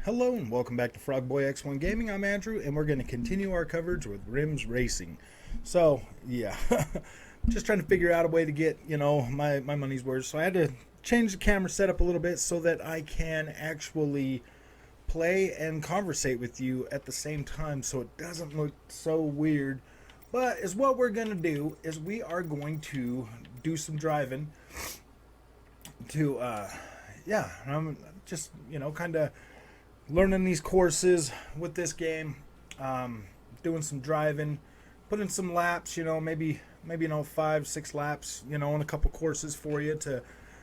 Hello and welcome back to Frogboy X1 Gaming. I'm Andrew, and we're going to continue our coverage with Rims Racing. So, yeah, just trying to figure out a way to get, my money's worth. So I had to change the camera setup a little bit so that I can actually play and conversate with you at the same time so it doesn't look so weird. But is what we're going to do is we are going to do some driving to, I'm just, kind of learning these courses with this game, doing some driving, putting some laps, maybe 5-6 laps, in a couple courses for you to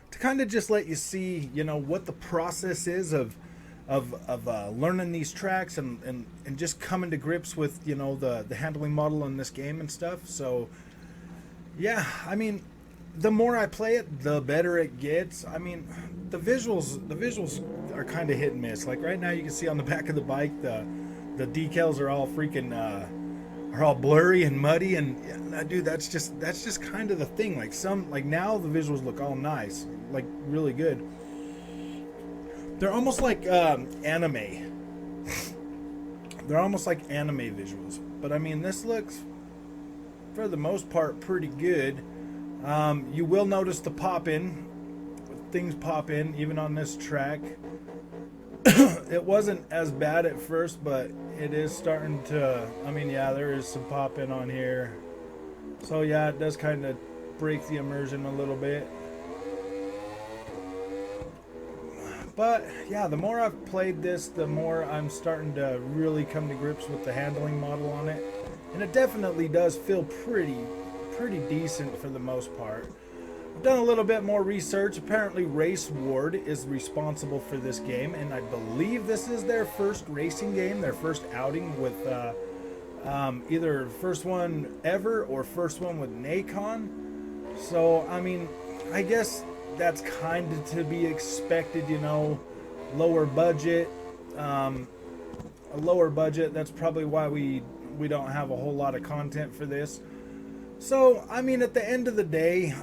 kind of just let you see, what the process is of learning these tracks and just coming to grips with, the handling model in this game and stuff. So yeah, I mean, the more I play it, the better it gets. I mean, the visuals are kind of hit and miss. Like right now, you can see on the back of the bike, the decals are all freaking are all blurry and muddy. And dude, that's just kind of the thing. Like now, the visuals look all nice, like really good. They're almost like anime. They're almost like anime visuals. But I mean, this looks, for the most part, pretty good. You will notice the pop-in. Things pop in, even on this track. It wasn't as bad at first, but it is starting to, I mean, yeah, there is some pop-in on here. So yeah, it does kind of break the immersion a little bit. But yeah, the more I've played this, the more I'm starting to really come to grips with the handling model on it. And it definitely does feel pretty decent for the most part. I've done a little bit more research. Apparently Race Ward is responsible for this game, and I believe this is their first racing game, their first outing with either first one ever or first one with Nacon. So I mean, I guess that's kind of to be expected, lower budget. A lower budget, that's probably why we don't have a whole lot of content for this. So, I mean, at the end of the day,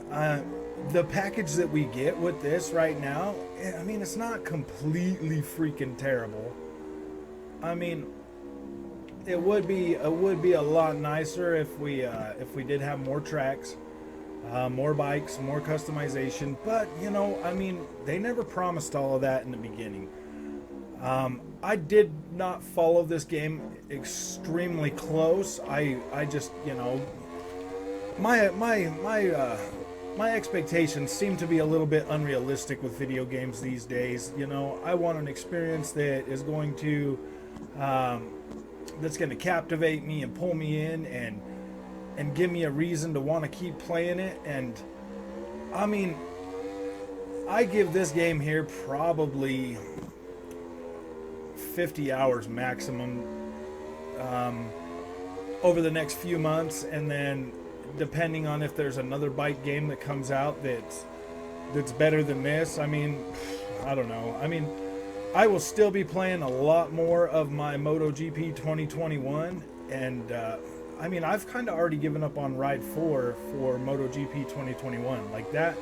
the package that we get with this right now, I mean, it's not completely freaking terrible. I mean, it would be a lot nicer if we did have more tracks, more bikes, more customization. But I mean, they never promised all of that in the beginning. I did not follow this game extremely close. I just my expectations seem to be a little bit unrealistic with video games these days. I want an experience that is going to that's going to captivate me and pull me in and give me a reason to want to keep playing it. And I mean, I give this game here probably 50 hours maximum over the next few months, and then depending on if there's another bike game that comes out that's better than this, I mean, I don't know. I mean, I will still be playing a lot more of my MotoGP 2021, and I mean, I've kind of already given up on Ride 4 for MotoGP 2021. Like that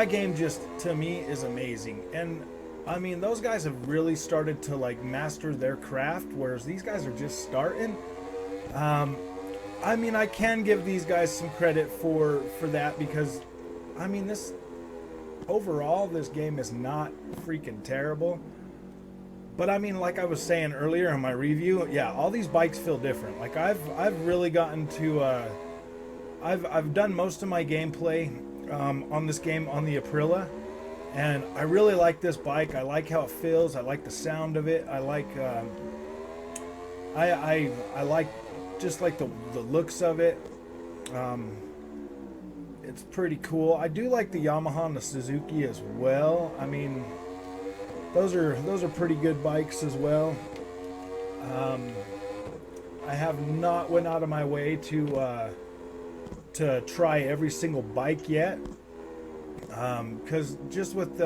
game just, to me, is amazing. And I mean, those guys have really started to like master their craft, whereas these guys are just starting. I mean, I can give these guys some credit for that, because I mean, this overall, this game is not freaking terrible. But I mean, like I was saying earlier in my review, yeah, all these bikes feel different. Like I've really gotten to I've done most of my gameplay on this game on the Aprilia, and I really like this bike. I like how it feels. I like the sound of it. I like I like just like the looks of it. It's pretty cool. I do like the Yamaha and the Suzuki as well. I mean, those are pretty good bikes as well. I have not went out of my way to try every single bike yet, because just with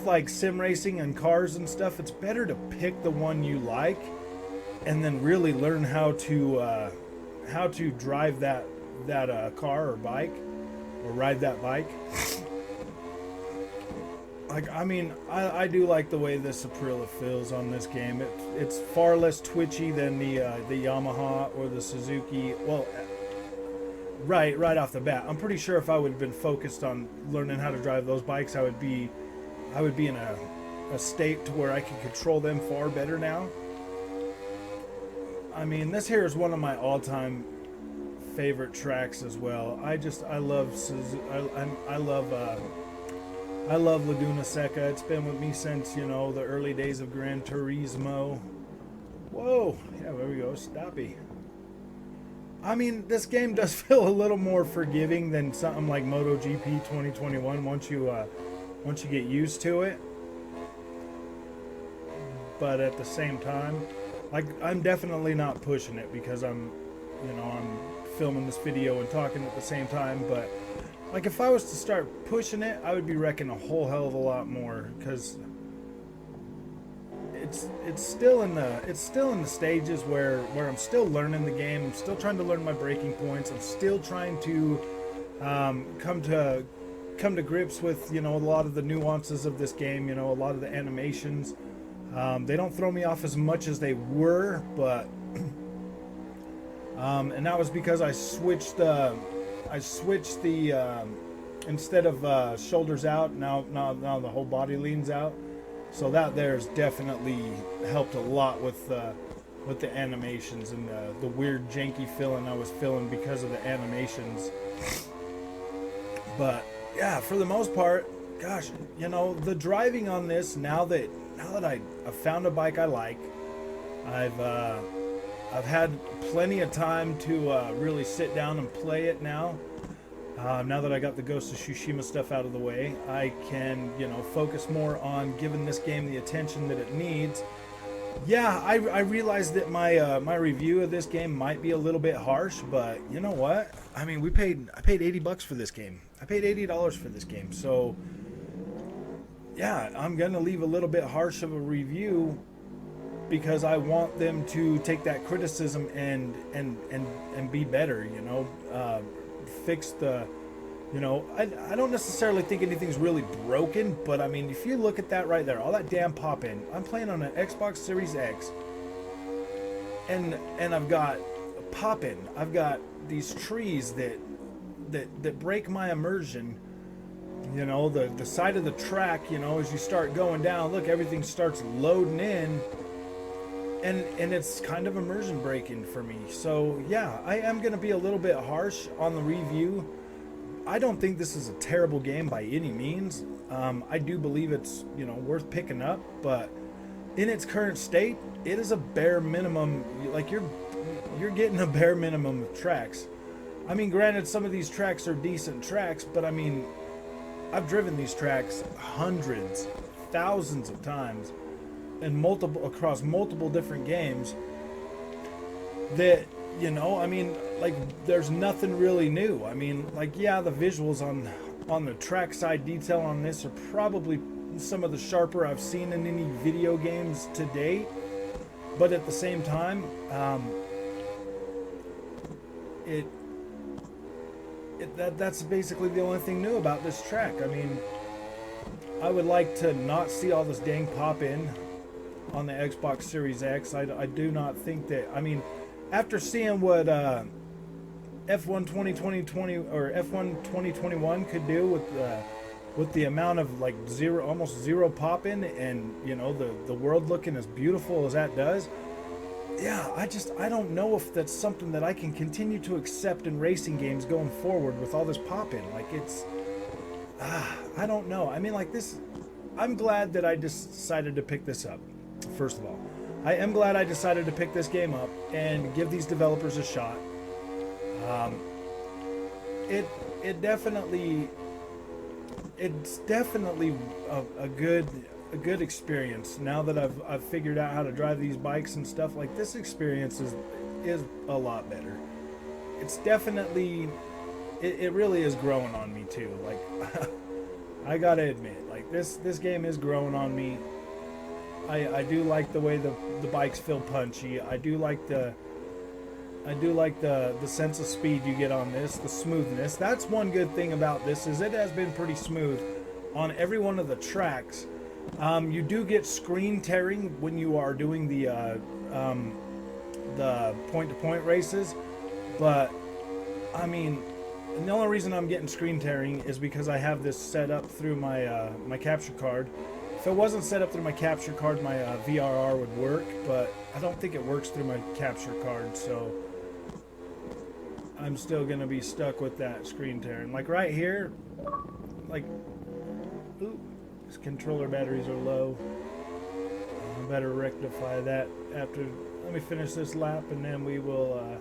like sim racing and cars and stuff, it's better to pick the one you like and then really learn how to drive that car or bike, or ride that bike. Like, I mean, I do like the way this Aprilia feels on this game. It's far less twitchy than the Yamaha or the Suzuki. Well, right off the bat, I'm pretty sure if I would have been focused on learning how to drive those bikes, I would be in a state to where I can control them far better now. I mean, this here is one of my all-time favorite tracks as well. I love Laguna Seca. It's been with me since, you know, the early days of Gran Turismo. Whoa, yeah, there we go, stoppy. I mean, this game does feel a little more forgiving than something like MotoGP 2021 once you get used to it. But at the same time, like, I'm definitely not pushing it because I'm filming this video and talking at the same time. But like, if I was to start pushing it, I would be wrecking a whole hell of a lot more, because it's still in the stages where I'm still learning the game. I'm still trying to learn my breaking points. I'm still trying to come to grips with, you know, a lot of the nuances of this game. You know, a lot of the animations. They don't throw me off as much as they were, but and that was because I switched the instead of shoulders out, now the whole body leans out. So that there's definitely helped a lot with the animations and the weird janky feeling I was feeling because of the animations. But yeah, for the most part, gosh, you know, the driving on this, now that I've found a bike I like, I've had plenty of time to really sit down and play it now. Now that I got the Ghost of Tsushima stuff out of the way, I can, you know, focus more on giving this game the attention that it needs. Yeah, I realized that my review of this game might be a little bit harsh, but you know what? I mean, I paid $80 for this game. I paid $80 for this game, so yeah, I'm gonna leave a little bit harsh of a review because I want them to take that criticism and be better, you know, fix the, you know, I don't necessarily think anything's really broken, but I mean, if you look at that right there, all that damn pop-in, I'm playing on an Xbox Series X, and I've got pop-in, I've got these trees that break my immersion. You know, the side of the track, you know, as you start going down, look, everything starts loading in, and it's kind of immersion breaking for me. So yeah, I am going to be a little bit harsh on the review. I don't think this is a terrible game by any means. I do believe it's, you know, worth picking up, but in its current state, it is a bare minimum. Like, you're getting a bare minimum of tracks. I mean, granted, some of these tracks are decent tracks, but I mean, I've driven these tracks hundreds, thousands of times, and across multiple different games. That, you know, I mean, like, there's nothing really new. I mean, like, yeah, the visuals on the trackside detail on this are probably some of the sharper I've seen in any video games to date. But at the same time, that's basically the only thing new about this track. I mean, I would like to not see all this dang pop-in on the Xbox Series X. I do not think that, I mean, after seeing what F1 2020 or F1 2021 could do with the amount of, like, almost zero pop-in, and, you know, the world looking as beautiful as that does, yeah, I don't know if that's something that I can continue to accept in racing games going forward with all this pop-in. Like, it's, I don't know. I mean, like, this, I'm glad that I decided to pick this up, first of all. I am glad I decided to pick this game up and give these developers a shot. It's definitely a good experience now that I've figured out how to drive these bikes and stuff. Like, this experience is a lot better. It's definitely, it really is growing on me too. Like, I gotta admit, like, this game is growing on me. I do like the way the bikes feel punchy. I do like the sense of speed you get on this, the smoothness. That's one good thing about this is it has been pretty smooth on every one of the tracks. You do get screen tearing when you are doing the point-to-point races, but I mean, the only reason I'm getting screen tearing is because I have this set up through my my capture card. If it wasn't set up through my capture card, my VRR would work, but I don't think it works through my capture card, so I'm still gonna be stuck with that screen tearing. Like right here, like, ooh, these controller batteries are low. I better rectify that after. Let me finish this lap, and then we will.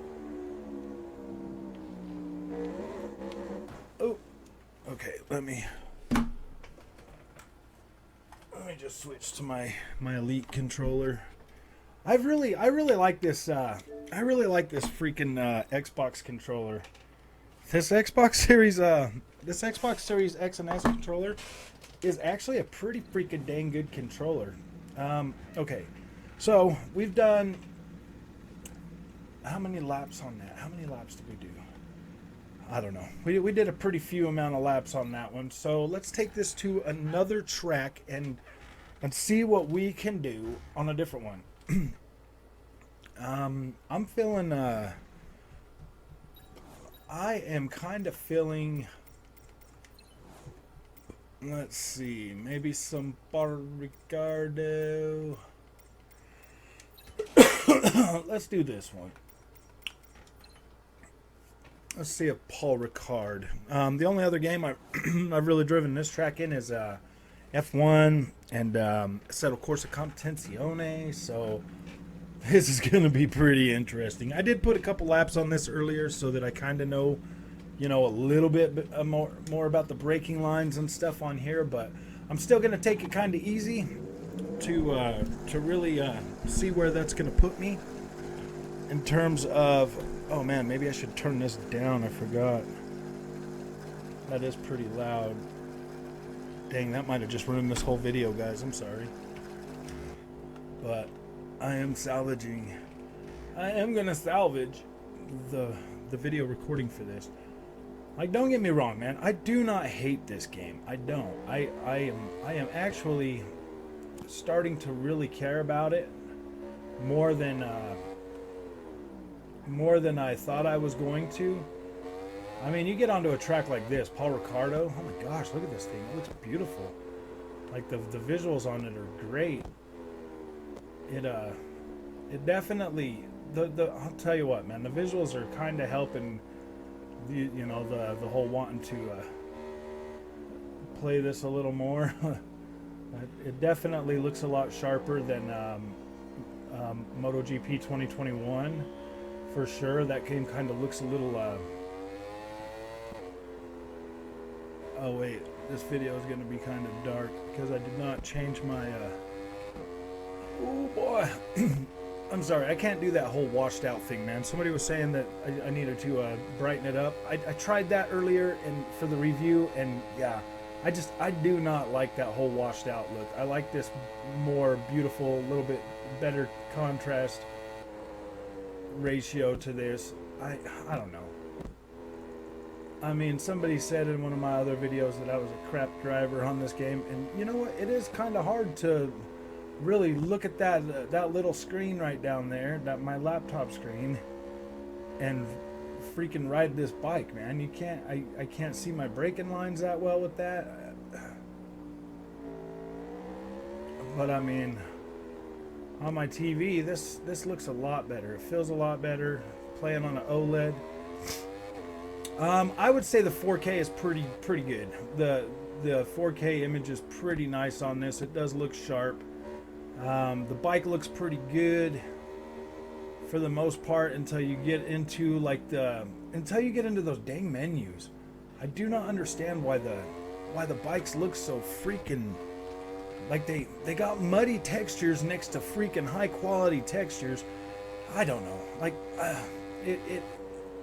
Oh, okay. Let me just switch to my Elite controller. I really like this. I really like this freaking Xbox controller. This Xbox Series X and S controller is actually a pretty freaking dang good controller. Okay, so we've done how many laps on that? How many laps did we do? I don't know. We did a pretty few amount of laps on that one. So let's take this to another track and see what we can do on a different one. I'm feeling I am kind of feeling, let's see, maybe some Paul Ricardo. Let's do this one. Let's see a Paul Ricard. The only other game I've really driven this track in is F1 and Assetto Corsa Competizione, so this is going to be pretty interesting. I did put a couple laps on this earlier so that I kind of know, a little bit more about the braking lines and stuff on here, but I'm still going to take it kind of easy to really see where that's going to put me in terms of. Oh man, maybe I should turn this down. I forgot. That is pretty loud. Dang, that might have just ruined this whole video, guys. I'm sorry. But I am salvaging. I am gonna salvage the video recording for this. Like, don't get me wrong, man. I do not hate this game. I don't. I am actually starting to really care about it more than I thought I was going to. I mean, you get onto a track like this, Paul Ricardo. Oh my gosh, look at this thing. It looks beautiful. Like the visuals on it are great. It definitely I'll tell you what, man. The visuals are kind of helping. The whole wanting to play this a little more. It definitely looks a lot sharper than MotoGP 2021. For sure, that game kind of looks a little. Oh wait, this video is going to be kind of dark because I did not change my. Oh boy, I'm sorry, I can't do that whole washed out thing, man. Somebody was saying that I needed to brighten it up. I tried that earlier and for the review, and yeah, I do not like that whole washed out look. I like this more beautiful, a little bit better contrast ratio to this. I don't know. I mean, somebody said in one of my other videos that I was a crap driver on this game, and you know what? It is kind of hard to really look at that little screen right down there, that my laptop screen, and freaking ride this bike, man. You can't. I can't see my braking lines that well with that. But I mean, on my TV, this looks a lot better. It feels a lot better playing on an OLED. I would say the 4K is pretty good. The 4K image is pretty nice on this. It does look sharp. The bike looks pretty good for the most part until you get into those dang menus. I do not understand why the bikes look so freaking like they got muddy textures next to freaking high quality textures. I don't know. Like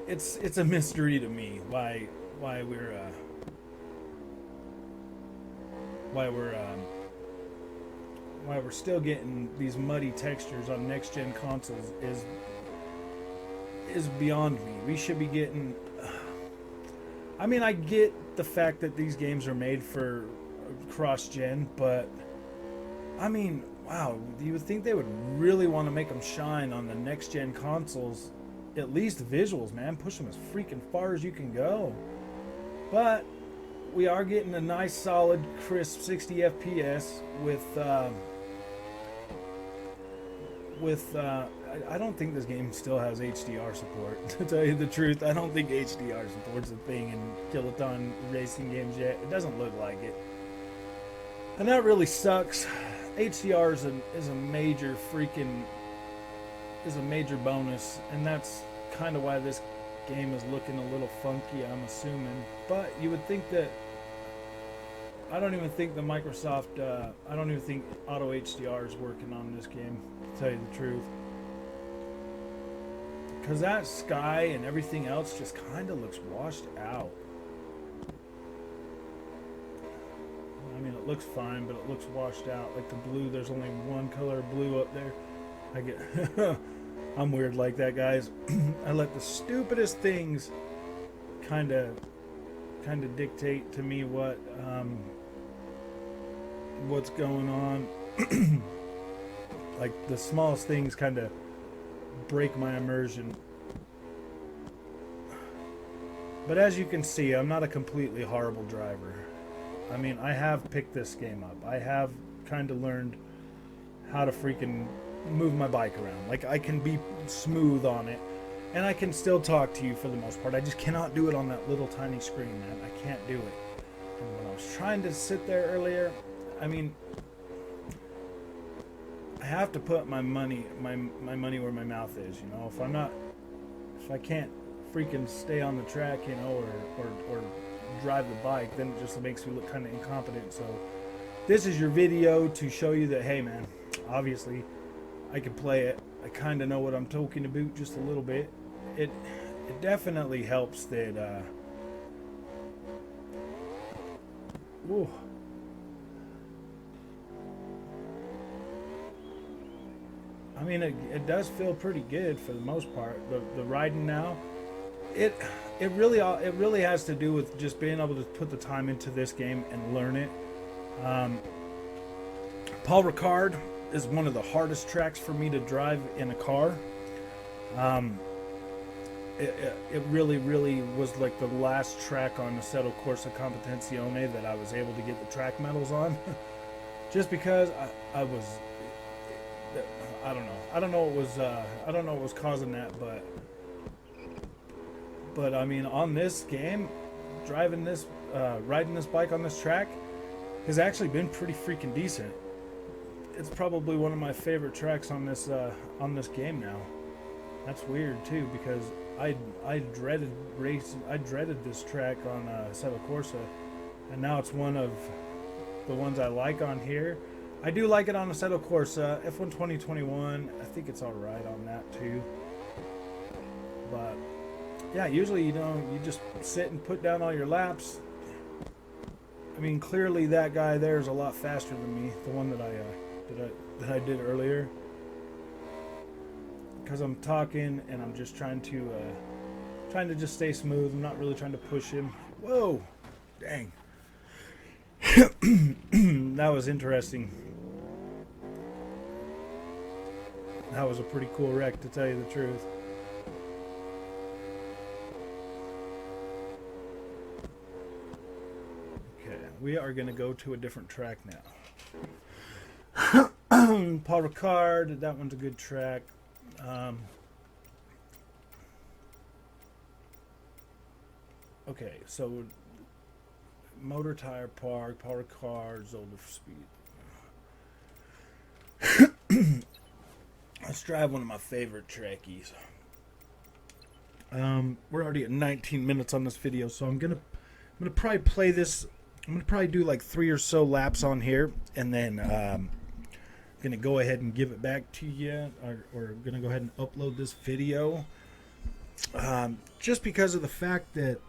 it's a mystery to me why we're we're still getting these muddy textures on next gen consoles is beyond me. We should be getting. I mean, I get the fact that these games are made for cross gen, but I mean, wow, you would think they would really want to make them shine on the next gen consoles. At least visuals, man. Push them as freaking far as you can go. But we are getting a nice, solid, crisp 60 FPS I don't think this game still has HDR support. To tell you the truth, I don't think HDR support's a thing in Kiloton racing games yet. It doesn't look like it, and that really sucks. HDR is a major bonus, and that's kind of why this game is looking a little funky, I'm assuming. But you would think that I don't even think Auto HDR is working on this game, to tell you the truth. Because that sky and everything else just kind of looks washed out. I mean, it looks fine, but it looks washed out. Like the blue, there's only one color of blue up there. I'm weird like that, guys. I let the stupidest things kind of dictate to me what's going on. Like the smallest things kind of break my immersion. But as you can see, I'm not a completely horrible driver. I mean, I have picked this game up. I have kind of learned how to freaking move my bike around. Like, I can be smooth on it, and I can still talk to you for the most part. I just cannot do it on that little tiny screen, man. I can't do it. And when I was trying to sit there earlier, I mean, I have to put my money where my mouth is, you know. If I can't freaking stay on the track, you know, or drive the bike, then it just makes me look kind of incompetent. So this is your video to show you that, hey man, obviously I can play it. I kind of know what I'm talking about just a little bit. It definitely helps that whoa. I mean, it does feel pretty good for the most part. The riding now, it really has to do with just being able to put the time into this game and learn it. Paul Ricard is one of the hardest tracks for me to drive in a car. It really was like the last track on the Assetto Corsa Competizione that I was able to get the track medals on. Just because I don't know what was causing that, but I mean, on this game, riding this bike on this track has actually been pretty freaking decent. It's probably one of my favorite tracks on this game now. That's weird too, because I dreaded this track on Assetto Corsa, and now it's one of the ones I like on here. I do like it on Assetto Corsa. F1 2021, I think it's alright on that too. But yeah, usually you just sit and put down all your laps. I mean, clearly that guy there is a lot faster than me, the one that I did earlier. Because I'm talking and I'm just trying to just stay smooth. I'm not really trying to push him. Whoa, dang. That was interesting. That was a pretty cool wreck, to tell you the truth. Okay, we are going to go to a different track now. Paul Ricard, that one's a good track. Okay, so motor tire park, Paul Ricard, Zolder for speed. Let's drive one of my favorite trackies. We're already at 19 minutes on this video, so I'm gonna probably play this. I'm gonna probably do like 3 or so laps on here, and then gonna go ahead and give it back to you, or gonna go ahead and upload this video. Just because of the fact that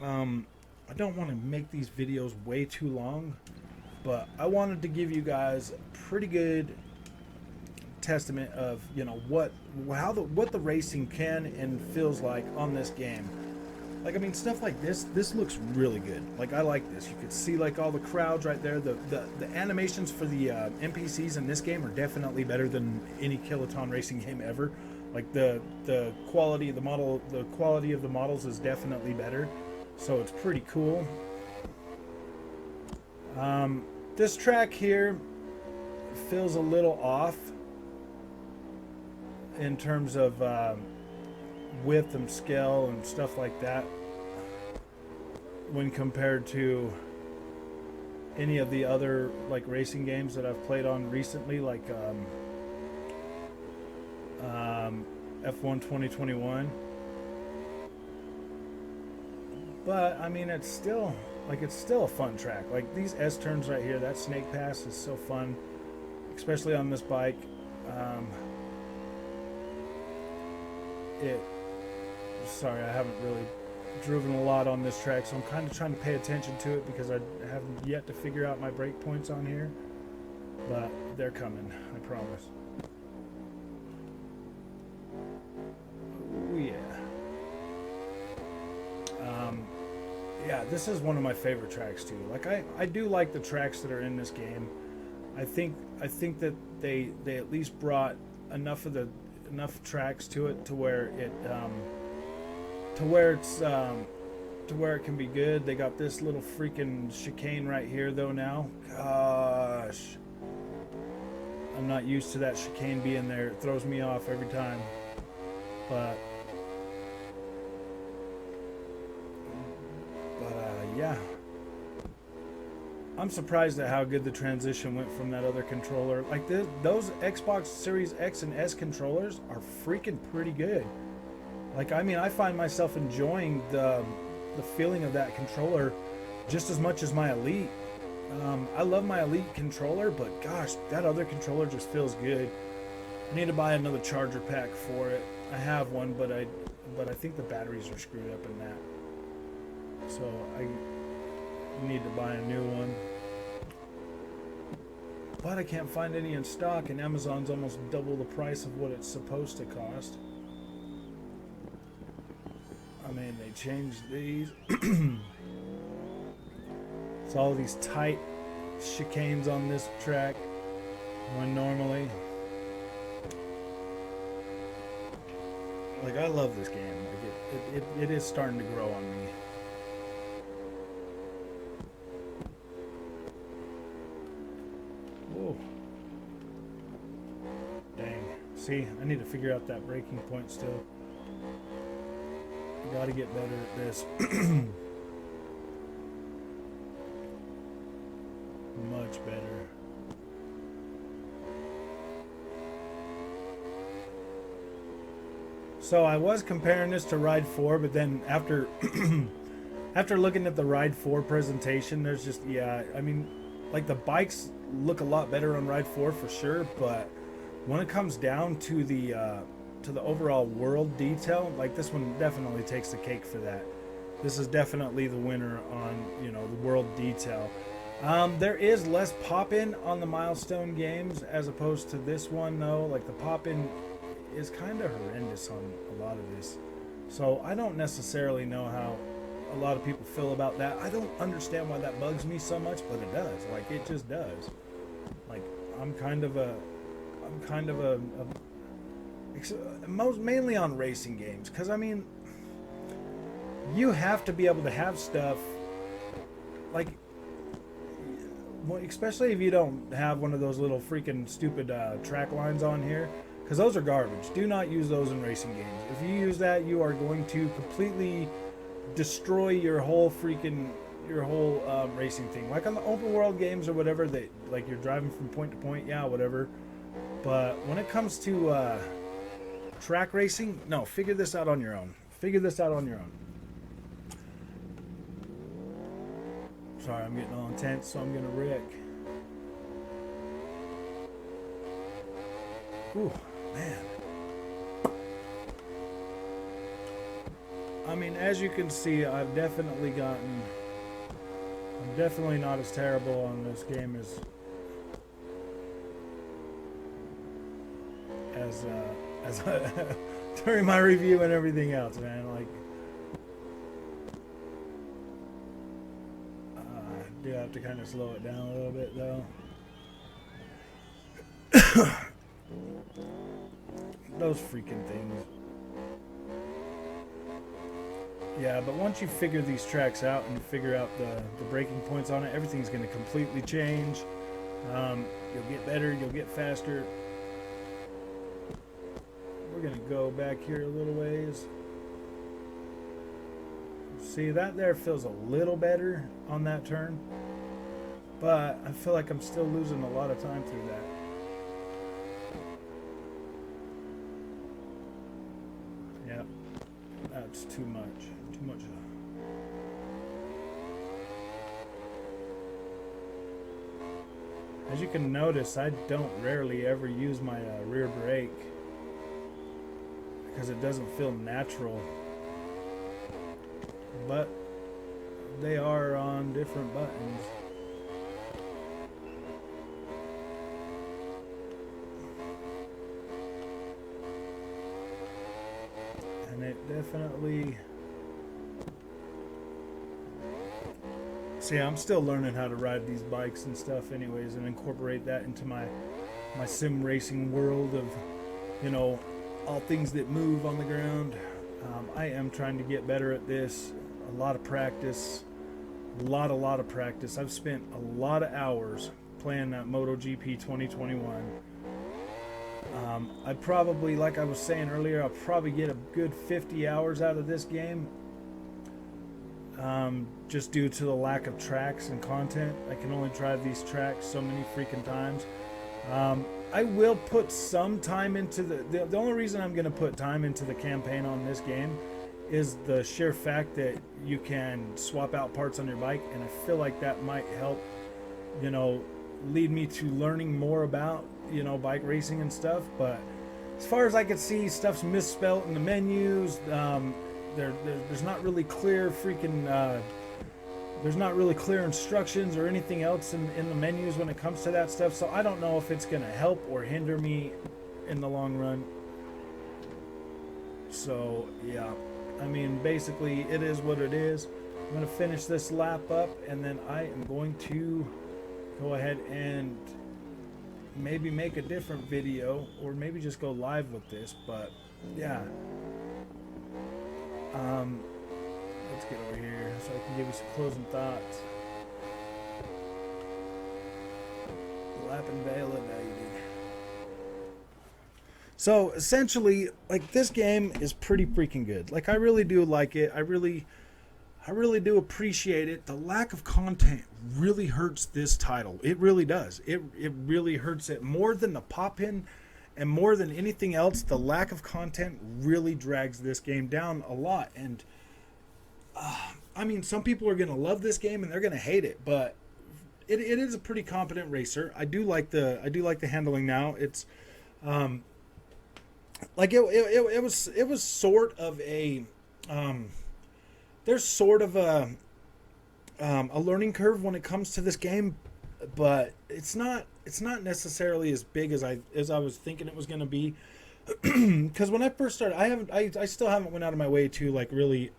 I don't want to make these videos way too long, but I wanted to give you guys a pretty good testament of, you know, what the racing can and feels like on this game. Like, I mean, stuff like this looks really good. Like, I like this. You could see like all the crowds right there. The animations for the NPCs in this game are definitely better than any Kiloton racing game ever. Like the quality of the models is definitely better. So it's pretty cool. This track here feels a little off in terms of width and scale and stuff like that when compared to any of the other like racing games that I've played on recently, like F1 2021. But I mean, it's still a fun track. Like these S turns right here, that snake pass is so fun, especially on this bike. Sorry, I haven't really driven a lot on this track, so I'm kind of trying to pay attention to it because I haven't yet to figure out my brake points on here, but they're coming, I promise. Oh yeah. Yeah, this is one of my favorite tracks too. Like I do like the tracks that are in this game. I think that they at least brought enough tracks to it to where it can be good. They got this little freaking chicane right here though now. Gosh, I'm not used to that chicane being there. It throws me off every time. But yeah, I'm surprised at how good the transition went from that other controller. Like those Xbox Series X and S controllers are freaking pretty good. Like, I mean, I find myself enjoying the feeling of that controller just as much as my Elite. I love my Elite controller, but gosh, that other controller just feels good. I need to buy another charger pack for it. I have one, but I think the batteries are screwed up in that. So I need to buy a new one. But I can't find any in stock, and Amazon's almost double the price of what it's supposed to cost. I mean, they changed these. It's all these tight chicanes on this track when normally. Like, I love this game. Like it is starting to grow on me. Whoa. Dang. See, I need to figure out that braking point still. I gotta get better at this. Much better. So I was comparing this to Ride 4, but then after after looking at the Ride 4 presentation, there's just, yeah, I mean, like the bikes look a lot better on Ride 4 for sure, but when it comes down to the overall world detail, like this one definitely takes the cake for that. This is definitely the winner on, you know, the world detail. There is less pop-in on the Milestone games as opposed to this one though. Like the pop-in is kind of horrendous on a lot of this. So I don't necessarily know how a lot of people feel about that. I don't understand why that bugs me so much, but it does. Like it just does. Like I'm kind of a mainly on racing games, because I mean, you have to be able to have stuff like, well, especially if you don't have one of those little freaking stupid track lines on here, because those are garbage. Do not use those in racing games. If you use that, you are going to completely destroy your whole racing thing. Like on the open world games or whatever, they like you're driving from point to point, yeah, whatever. But when it comes to track racing, no, figure this out on your own. Figure this out on your own. Sorry, I'm getting all intense, so I'm gonna wreck. Ooh, man. I mean, as you can see, I'm definitely definitely not as terrible on this game as during my review and everything else, man. Like, I do have to kind of slow it down a little bit, though. Those freaking things. Yeah, but once you figure these tracks out and you figure out the breaking points on it, everything's going to completely change. You'll get better, you'll get faster. We're going to go back here a little ways. See, that there feels a little better on that turn, but I feel like I'm still losing a lot of time through that. Yeah, that's too much. Too much. As you can notice, I don't rarely ever use my rear brake because it doesn't feel natural. But they are on different buttons. And it definitely... See, I'm still learning how to ride these bikes and stuff anyways, and incorporate that into my sim racing world of, you know, all things that move on the ground. I am trying to get better at this. A lot of practice. A lot of practice. I've spent a lot of hours playing that MotoGP 2021. I probably, like I was saying earlier, I'll probably get a good 50 hours out of this game. Just due to the lack of tracks and content. I can only drive these tracks so many freaking times. I will put some time into the only reason I'm going to put time into the campaign on this game is the sheer fact that you can swap out parts on your bike, and I feel like that might help, you know, lead me to learning more about, you know, bike racing and stuff. But as far as I can see, stuff's misspelled in the menus. There's not really clear freaking there's not really clear instructions or anything else in the menus when it comes to that stuff, so I don't know if it's gonna help or hinder me in the long run. So yeah, I mean, basically it is what it is. I'm gonna finish this lap up, and then I am going to go ahead and maybe make a different video, or maybe just go live with this. But yeah, let's get over here so I can give you some closing thoughts. Lapping Vela, baby. So essentially, like, this game is pretty freaking good. Like, I really do like it. I really do appreciate it. The lack of content really hurts this title. It really does. It really hurts it more than the pop-in, and more than anything else. The lack of content really drags this game down a lot. And I mean, some people are gonna love this game and they're gonna hate it, but it is a pretty competent racer. I do like the handling now. It's like it was sort of a there's sort of a learning curve when it comes to this game, but it's not necessarily as big as I was thinking it was going to be. Because when I first started, I still haven't went out of my way to like really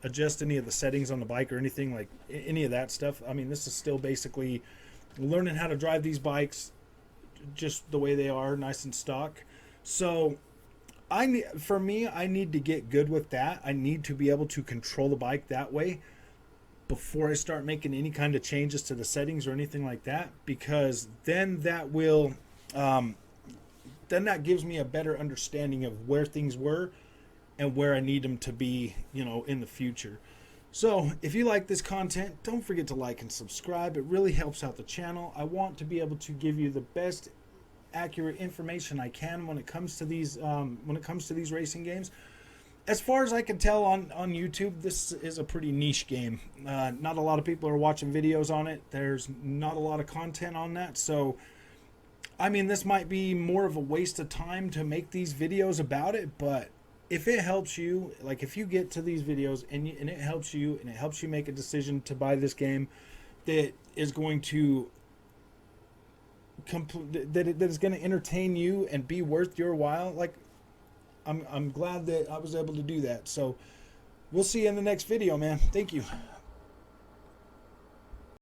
adjust any of the settings on the bike or anything, like any of that stuff. I mean, this is still basically learning how to drive these bikes just the way they are, nice and stock. So I need to get good with that. I need to be able to control the bike that way before I start making any kind of changes to the settings or anything like that, because then that will then that gives me a better understanding of where things were and where I need them to be, you know, in the future. So if you like this content, don't forget to like and subscribe. It really helps out the channel. I want to be able to give you the best accurate information I can when it comes to these racing games. As far as I can tell on YouTube, this is a pretty niche game. Not a lot of people are watching videos on it. There's not a lot of content on that. So I mean, this might be more of a waste of time to make these videos about it, but if it helps you, like if you get to these videos and it helps you make a decision to buy this game, that is going to that is going to entertain you and be worth your while, like I'm glad that I was able to do that. So we'll see you in the next video, man. Thank you.